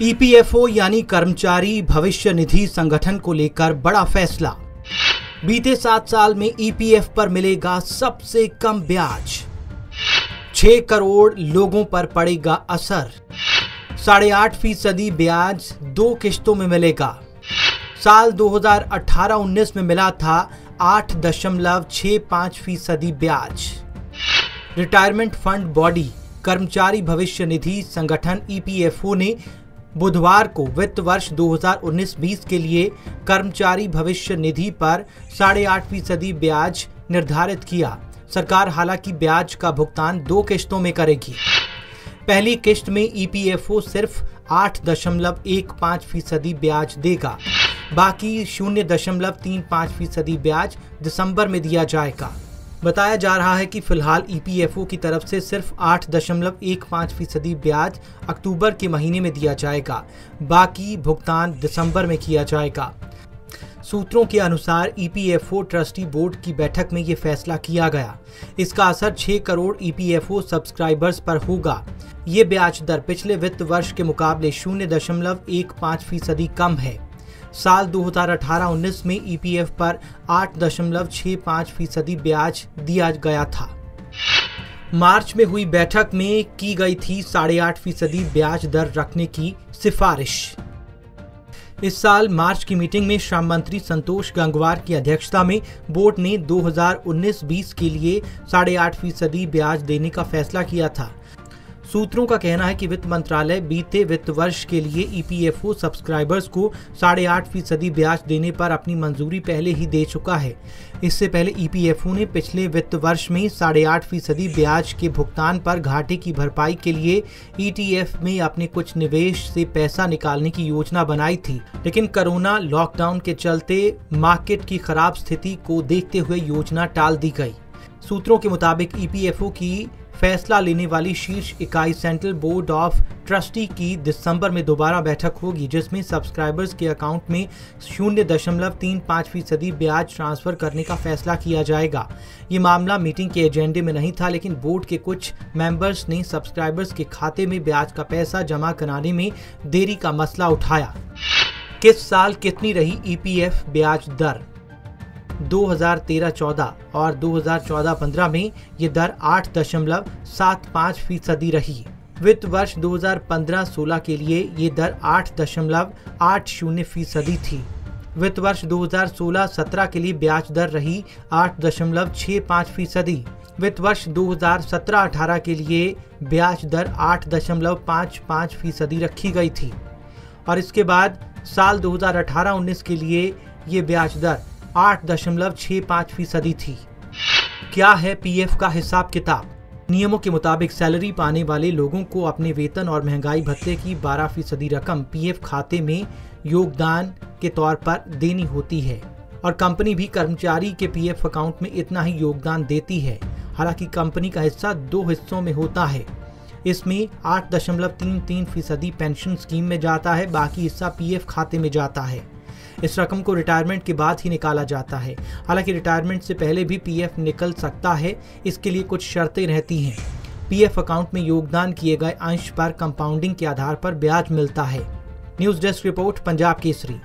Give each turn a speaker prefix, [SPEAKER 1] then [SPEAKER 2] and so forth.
[SPEAKER 1] EPFO यानी कर्मचारी भविष्य निधि संगठन को लेकर बड़ा फैसला। बीते 7 साल में ईपीएफ पर मिलेगा सबसे कम ब्याज। 6 करोड़ लोगों पर पड़ेगा असर। 8.5% ब्याज 2 किश्तों में मिलेगा। साल 2018-19 में मिला था 8.65% ब्याज। रिटायरमेंट फंड बॉडी कर्मचारी भविष्य निधि संगठन ईपीएफओ ने बुधवार को वित्त वर्ष 2019-20 के लिए कर्मचारी भविष्य निधि पर 8.5% ब्याज निर्धारित किया। सरकार हालांकि ब्याज का भुगतान 2 किश्तों में करेगी। पहली किश्त में ईपीएफओ सिर्फ 8.15% ब्याज देगा। बाकी 0.35% ब्याज दिसंबर में दिया जाएगा। बताया जा रहा है कि फिलहाल ईपीएफओ की तरफ से सिर्फ 8.15% ब्याज अक्टूबर के महीने में दिया जाएगा। बाकी भुगतान दिसंबर में किया जाएगा। सूत्रों के अनुसार ईपीएफओ ट्रस्टी बोर्ड की बैठक में ये फैसला किया गया। इसका असर 6 करोड़ ईपीएफओ सब्सक्राइबर्स पर होगा। ये ब्याज दर पिछले वित्त वर्ष के मुकाबले 0.15% कम है। साल 2018-19 में ईपीएफ पर 8.65% ब्याज दिया गया था। मार्च में हुई बैठक में की गई थी 8.5% ब्याज दर रखने की सिफारिश। इस साल मार्च की मीटिंग में श्रम मंत्री संतोष गंगवार की अध्यक्षता में बोर्ड ने 2019-20 के लिए 8.5% ब्याज देने का फैसला किया था। सूत्रों का कहना है कि वित्त मंत्रालय बीते वित्त वर्ष के लिए ईपीएफओ सब्सक्राइबर्स को 8.5% ब्याज देने पर अपनी मंजूरी पहले ही दे चुका है। इससे पहले ईपीएफओ ने पिछले वित्त वर्ष में 8.5% ब्याज के भुगतान पर घाटे की भरपाई के लिए ईटीएफ में अपने कुछ निवेश से पैसा निकालने की योजना बनाई थी, लेकिन कोरोना लॉकडाउन के चलते मार्केट की खराब स्थिति को देखते हुए योजना टाल दी गई। सूत्रों के मुताबिक ईपीएफओ की फैसला लेने वाली शीर्ष इकाई सेंट्रल बोर्ड ऑफ ट्रस्टी की दिसंबर में दोबारा बैठक होगी, जिसमें सब्सक्राइबर्स के अकाउंट में 0.35% ब्याज ट्रांसफर करने का फैसला किया जाएगा। ये मामला मीटिंग के एजेंडे में नहीं था, लेकिन बोर्ड के कुछ मेंबर्स ने सब्सक्राइबर्स के खाते में ब्याज का पैसा जमा कराने में देरी का मसला उठाया। किस साल कितनी रही ईपीएफ ब्याज दर? 2013-14 और 2014-15 में ये दर 8.75% रही। वित्त वर्ष 2015-16 के लिए ये दर 8.80% थी। वित्त वर्ष 2016-17 के लिए ब्याज दर रही 8.65%। वित्त वर्ष 2017-18 के लिए ब्याज दर 8.55% रखी गई थी और इसके बाद साल 2018-19 के लिए ये ब्याज दर 8.65% थी। क्या है पीएफ का हिसाब किताब? नियमों के मुताबिक सैलरी पाने वाले लोगों को अपने वेतन और महंगाई भत्ते की 12% रकम पीएफ खाते में योगदान के तौर पर देनी होती है और कंपनी भी कर्मचारी के पीएफ अकाउंट में इतना ही योगदान देती है। हालांकि कंपनी का हिस्सा 2 हिस्सों में होता है। इसमें 8.33% पेंशन स्कीम में जाता है, बाकी हिस्सा पीएफ खाते में जाता है। इस रकम को रिटायरमेंट के बाद ही निकाला जाता है। हालांकि रिटायरमेंट से पहले भी पीएफ निकल सकता है, इसके लिए कुछ शर्तें रहती हैं। पीएफ अकाउंट में योगदान किए गए अंश पर कंपाउंडिंग के आधार पर ब्याज मिलता है। News desk report, Punjab Kesari.